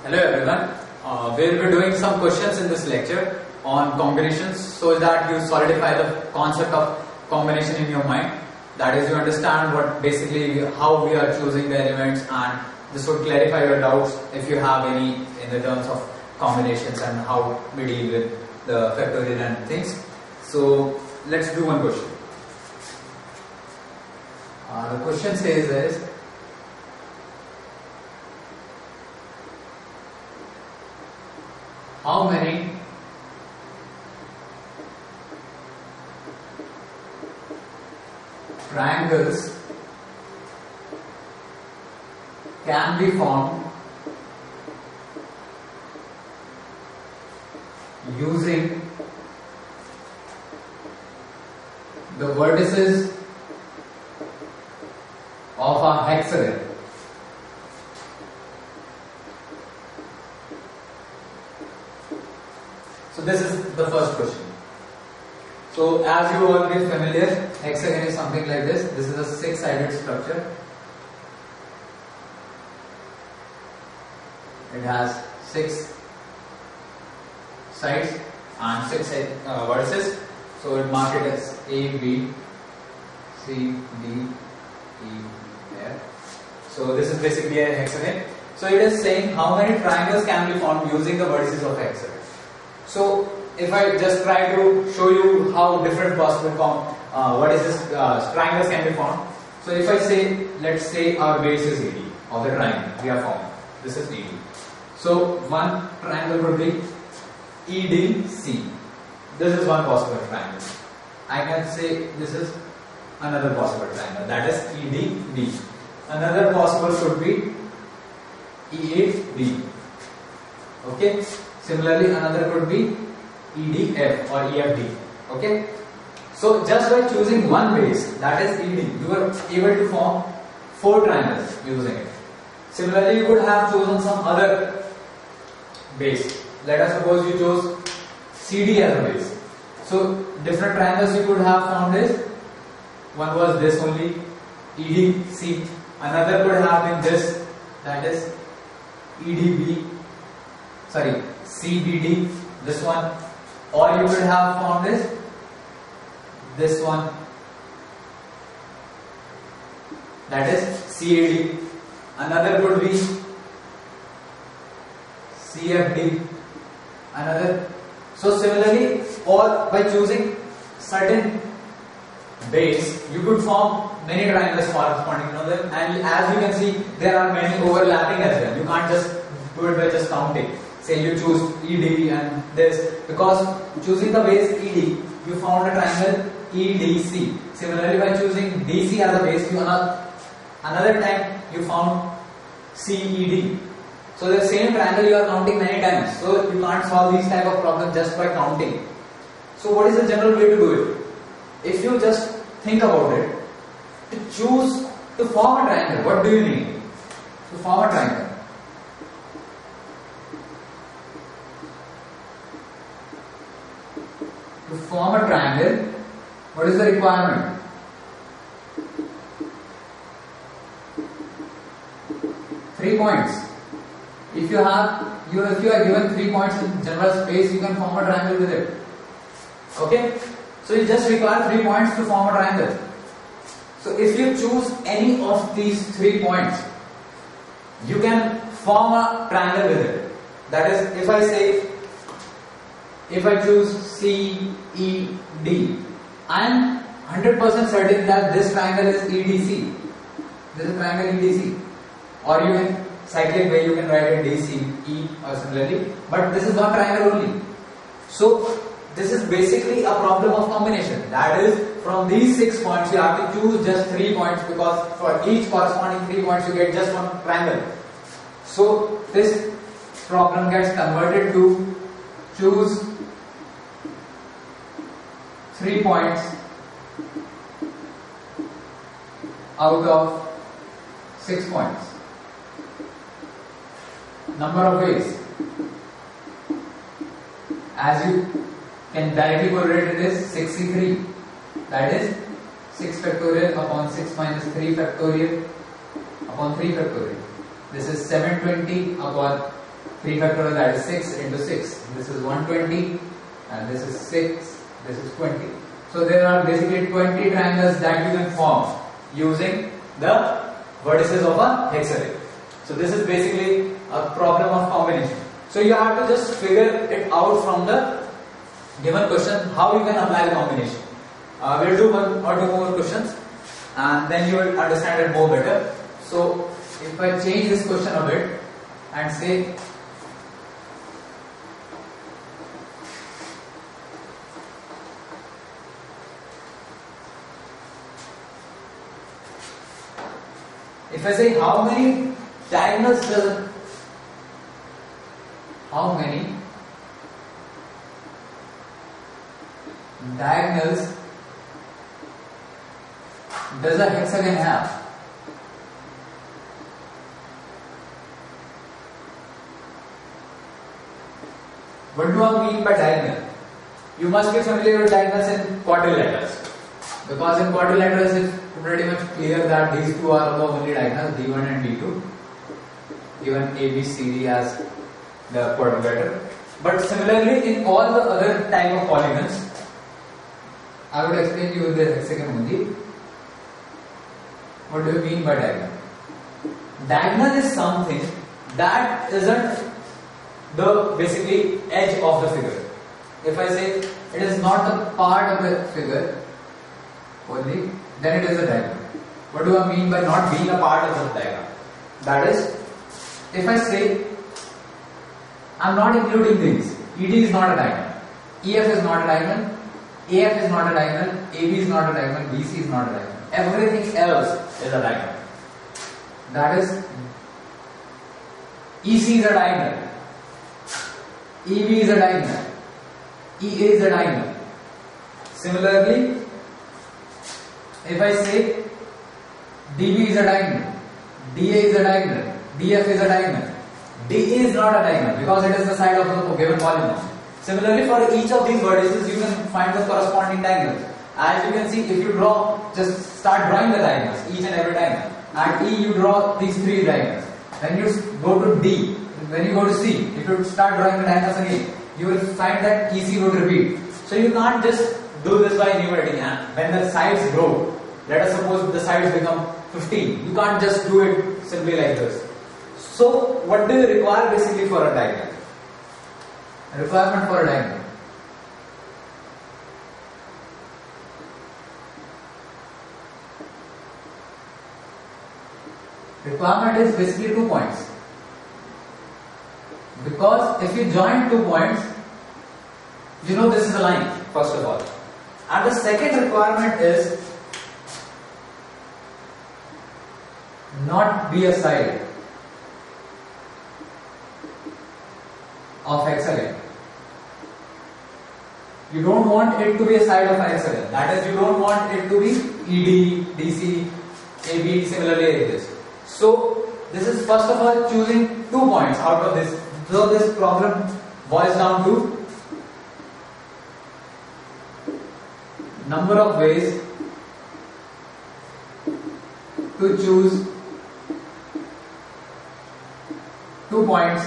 Hello everyone. We'll be doing some questions in this lecture on combinations so that you solidify the concept of combination in your mind. That is, you understand what basically how we are choosing the elements, and this would clarify your doubts if you have any in the terms of combinations and how we deal with the factorial and things. So let's do one question. The question says is, how many triangles can be formed using the vertices of a hexagon? So this is the first question. So as you all be familiar, hexagon is something like this. This is a six-sided structure. It has six sides and six vertices. So it mark it as A, B, C, D, E, F. So this is basically a hexagon. So it is saying how many triangles can be formed using the vertices of a hexagon. So if I just try to show you how different possible triangles can be formed. So if I say, let's say our base is ED of the triangle we have formed. This is ED. So one triangle would be EDC. This is one possible triangle. I can say this is another possible triangle, that is EDD. Another possible should be EAD. Okay. Similarly, another could be EDF or EFD. Okay. So just by choosing one base, that is ED, you are able to form four triangles using it. Similarly, you could have chosen some other base. Let us suppose you chose CD as a base. So different triangles you could have formed is, one was this only, EDC. Another could have been this, that is EDB. Sorry, CBD, this one, or you could have formed this one, that is CAD. Another could be CFD. Another. So similarly, or by choosing certain base, you could form many triangles corresponding to them, and as you can see, there are many overlapping as well. You can't just do it by just counting. Say you choose ED and this, because choosing the base ED, you found a triangle EDC. Similarly, by choosing DC as a base, you another time you found CED. So the same triangle you are counting many times. So you can't solve these type of problems just by counting. So what is the general way to do it? If you just think about it, to form a triangle, what do you need? To form a triangle, what is the requirement? Three points. If you are given 3 points in general space, you can form a triangle with it. Okay? So you just require 3 points to form a triangle. So if you choose any of these 3 points, you can form a triangle with it. That is, if I choose CED, I am 100% certain that this triangle is EDC. This is triangle EDC. Or you can cyclic way, you can write it DCE or similarly. But this is one triangle only. So this is basically a problem of combination. That is, from these 6 points, you have to choose just 3 points, because for each corresponding 3 points, you get just one triangle. So this problem gets converted to choose 3 points out of 6 points. Number of ways. As you can directly correlate it is 63. That is 6 factorial upon 6 minus 3 factorial upon 3 factorial. This is 720 upon 3 factorial, that is 6 into 6. This is 120 and this is 6, this is 20. So there are basically 20 triangles that you can form using the vertices of a hexagon. So this is basically a problem of combination. So you have to just figure it out from the given question how you can apply the combination. We'll do one or two more questions and then you will understand it more better. So if I change this question a bit and say if I say how many diagonals does a hexagon have? What do I mean by diagonal? You must be familiar with diagonals in quadrilaterals. Because in quadrilaterals it's pretty much clear that these two are the only diagonals, D1 and D2. Given A, B, C, D as the quadrilateral. But similarly in all the other type of polygons, I would explain you the hexagon only. What do you mean by diagonal? Diagonal is something that isn't the basically edge of the figure. If I say it is not a part of the figure only, then it is a diagonal. What do I mean by not being a part of the diagram? That is, if I say I am not including these, ED is not a diagonal, EF is not a diagonal, AF is not a diagonal, AB is not a diagonal, BC is not a diagonal. Everything else is a diagonal. That is, EC is a diagonal, EB is a diagonal, EA is a diagonal. Similarly, if I say DB is a diagonal, DA is a diagonal, DF is a diagonal, DE is not a diagonal because it is the side of the given polynomial. Similarly, for each of these vertices, you can find the corresponding diagonals. As you can see, if you draw, just start drawing the diagonals, each and every diagonal. At E, you draw these three diagonals. When you go to D, when you go to C, if you start drawing the diagonals again, you will find that EC would repeat. So you can't just do this by enumerating. When the sides grow, let us suppose the sides become 15. You can't just do it simply like this. So what do you require basically for a diagonal? A requirement for a diagonal. Requirement is basically 2 points. Because if you join 2 points, you know this is a line, first of all. And the second requirement is not be a side of hexagon. You don't want it to be a side of hexagon. That is, you don't want it to be ED, DC, AB, similarly like this. So this is first of all choosing 2 points out of this. So this problem boils down to number of ways to choose 2 points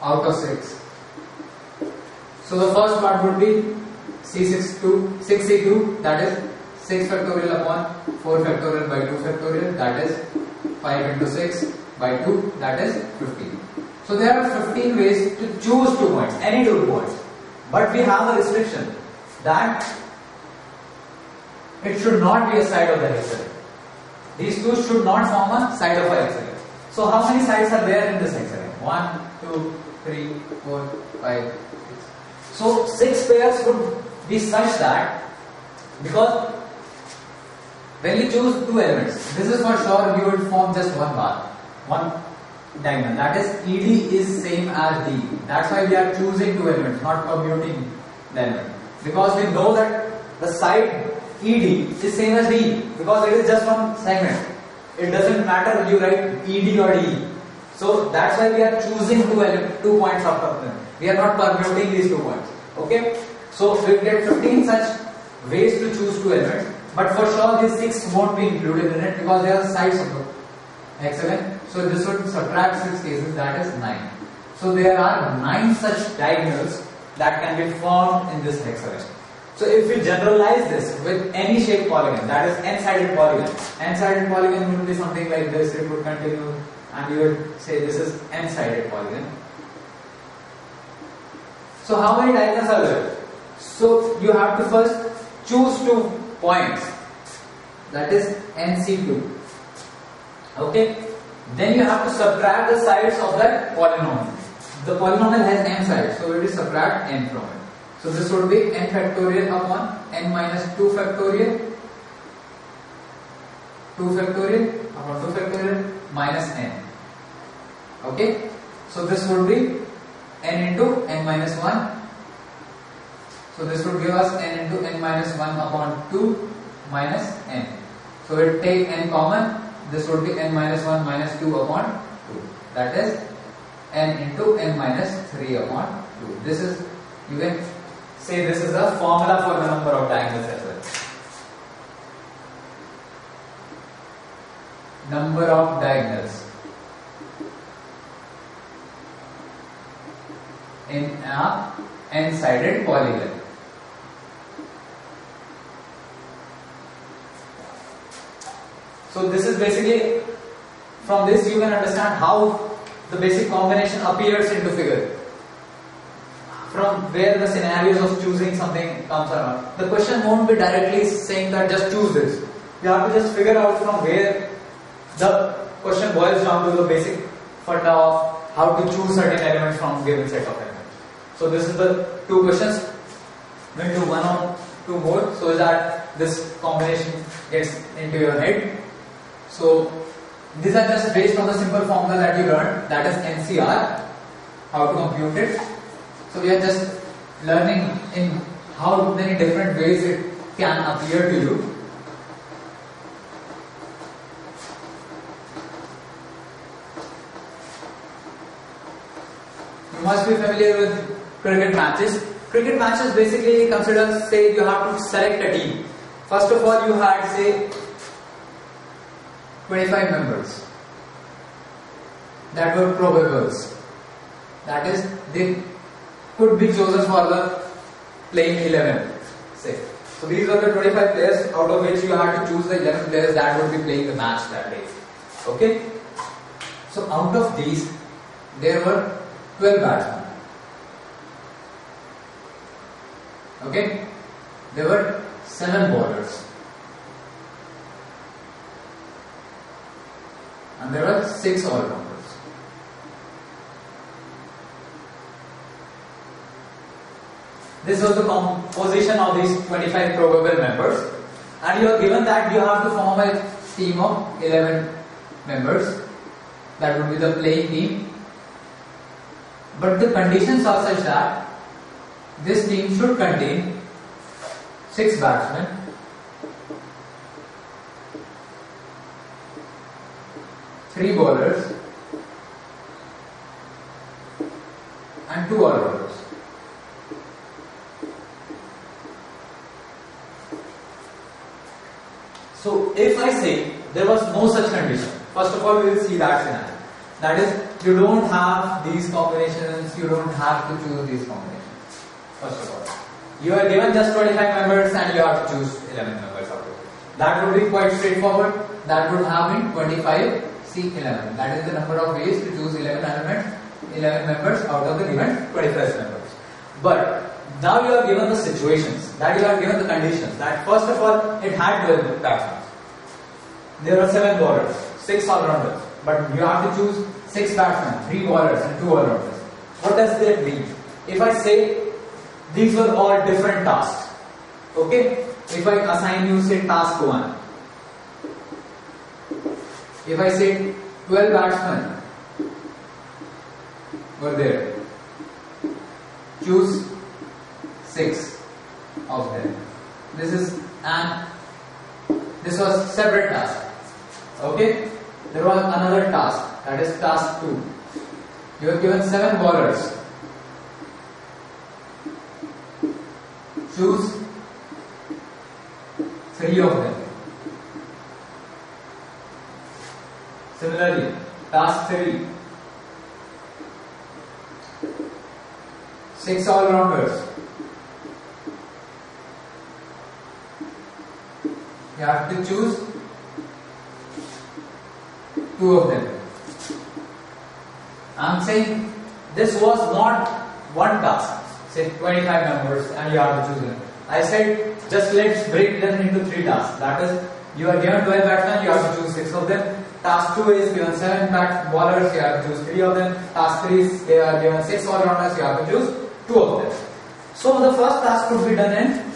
out of 6. So the first part would be C6C2, that is 6 factorial upon 4 factorial by 2 factorial, that is 5 into 6 by 2, that is 15. So there are 15 ways to choose 2 points, any 2 points. But we have a restriction that it should not be a side of the hexagon. These two should not form a side of a hexagon. So how many sides are there in this hexagon? 1, 2, 3, 4, 5, 6. So 6 pairs would be such that, because when you choose 2 elements, this is for sure you will form just one bar, one diagonal. That is, ED is same as D. That's why we are choosing 2 elements, not commuting the element. Because we know that the side ED is same as D, because it is just one segment. It doesn't matter whether you write ED or DE. So that's why we are choosing 2 points out of them. We are not permuting these 2 points. Okay? So we get 15 such ways to choose 2 elements. But for sure these 6 won't be included in it because they are sides of the hexagon. So this would subtract 6 cases, that is 9. So there are 9 such diagonals that can be formed in this hexagon. So if we generalize this with any shaped polygon, that is n-sided polygon. N-sided polygon would be something like this, it would continue, and you would say this is n-sided polygon. So how many diagonals are there? So you have to first choose 2 points, that is NC2. Okay? Then you have to subtract the sides of that polynomial. The polynomial has n sides, so it is subtract n from it. So this would be n factorial upon n minus 2 factorial, 2 factorial upon 2 factorial minus n. Okay? So this would be n into n minus 1. So this would give us n into n minus 1 upon 2 minus n. So we take n common, this would be n minus 1 minus 2 upon 2. That is n into n minus 3 upon 2. This is, you can say this is the formula for the number of diagonals as well. Number of diagonals in a n-sided polygon. So this is basically, from this you can understand how the basic combination appears into figure. From where the scenarios of choosing something comes around. The question won't be directly saying that just choose this. You have to just figure out from where the question boils down to the basic funda of how to choose certain elements from given set of elements. So this is the 2 questions. We'll do 1 or 2 more so that this combination gets into your head. So these are just based on the simple formula that you learned, that is NCR, how to compute it. So we are just learning in how many different ways it can appear to you. You must be familiar with cricket matches. Cricket matches basically consider, say you have to select a team. First of all you had say 25 members that were probables. That is, they could be chosen for the playing 11, say. So these were the 25 players out of which you had to choose the 11 players that would be playing the match that day. Okay? So out of these, there were 12 batsmen. Okay? There were 7 bowlers. And there were 6 all-rounders. This was the composition of these 25 probable members, and you are given that you have to form a team of 11 members. That would be the playing team. But the conditions are such that this team should contain 6 batsmen, 3 bowlers and 2 all-rounders. So if I say there was no such condition, first of all we will see that scenario. That is, you don't have these combinations, you don't have to choose these combinations. First of all, you are given just 25 members and you have to choose 11 members out of it. That would be quite straightforward. That would have been 25 C11. That is the number of ways to choose 11 members out of the given 25 members. But now you are given the situations, that you are given the conditions, that first of all it had 12 batsmen. There are 7 bowlers, 6 all-rounders, but you have to choose 6 batsmen, 3 bowlers and 2 all-rounders. What does that mean? If I say these were all different tasks, okay? If I assign you say task 1, if I say 12 batsmen were there, choose 6 of them. This was separate task. Okay? There was another task, that is task 2. You are given 7 bowlers. Choose 3 of them. Similarly, task 3, 6 all-rounders. You have to choose 2 of them. I am saying this was not one task, say 25 numbers, and you have to choose them. I said just let's break them into 3 tasks. That is, you are given 12 batsmen, you have to choose 6 of them. Task 2 is given 7 bowlers, you have to choose 3 of them. Task 3 is they are given 6 all-rounders, you have to choose 2 of them. So the first task could be done in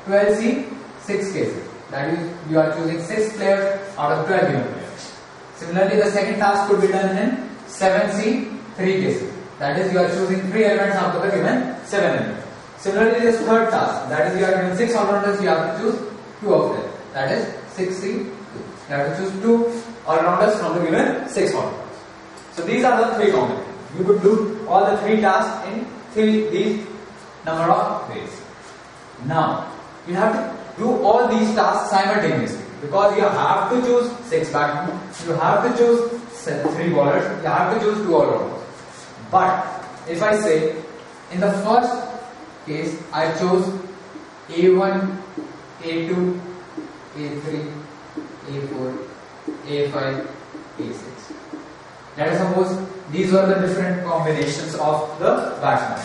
12C 6 cases. That is, you are choosing 6 players out of 12 given players. Similarly, the second task could be done in 7C 3 cases. That is, you are choosing 3 elements out of the given 7 elements. Similarly, this third task, that is, you are given 6 all-rounders, you have to choose 2 of them. That is 6C 2. You have to choose 2 all-rounders from the given 6 all-rounders. So these are the 3 combinations. You could do all the 3 tasks in these number of ways. Now, you have to do all these tasks simultaneously, because you have to choose 6 batsmen, you have to choose 3 bowlers, you have to choose 2 all-rounders. But if I say in the first case I chose A1, A2, A3, A4, A5, A6. Let us suppose these were the different combinations of the batsmen.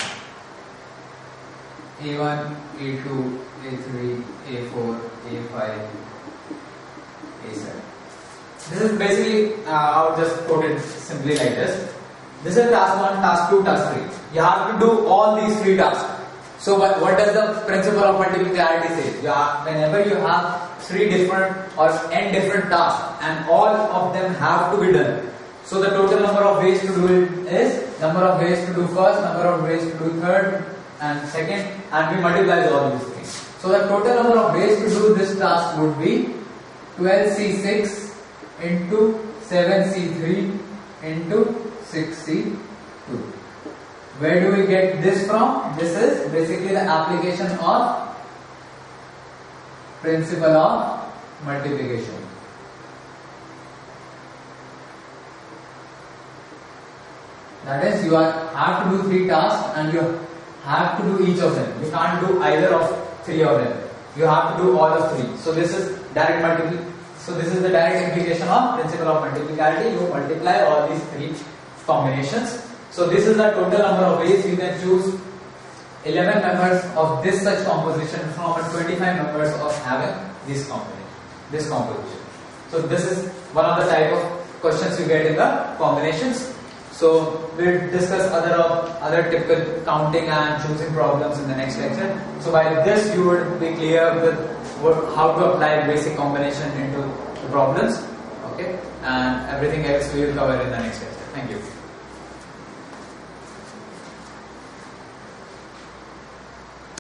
A1, A2, A3, A4, A5, A7. This is basically, I'll just put it simply like this. This is task 1, task 2, task 3. You have to do all these 3 tasks. So what does the principle of multiplicity say? Whenever you have 3 different or n different tasks and all of them have to be done. So the total number of ways to do it is number of ways to do first, number of ways to do third and second, and we multiply all these things. So the total number of ways to do this task would be 12C6 into 7C3 into 6C2. Where do we get this from? This is basically the application of principle of multiplication. That is, you have to do 3 tasks and you have to do each of them. You can't do either of 3 of them. You have to do all of 3. So this is direct multiplication. So this is the direct implication of principle of multiplicity. You multiply all these 3 combinations. So this is the total number of ways you can choose 11 members of this such composition from 25 members of having this composition. So this is one of the type of questions you get in the combinations. So we'll discuss other typical counting and choosing problems in the next lecture. So by this you would be clear with how to apply basic combination into the problems. Okay, and everything else we will cover in the next lecture. Thank you.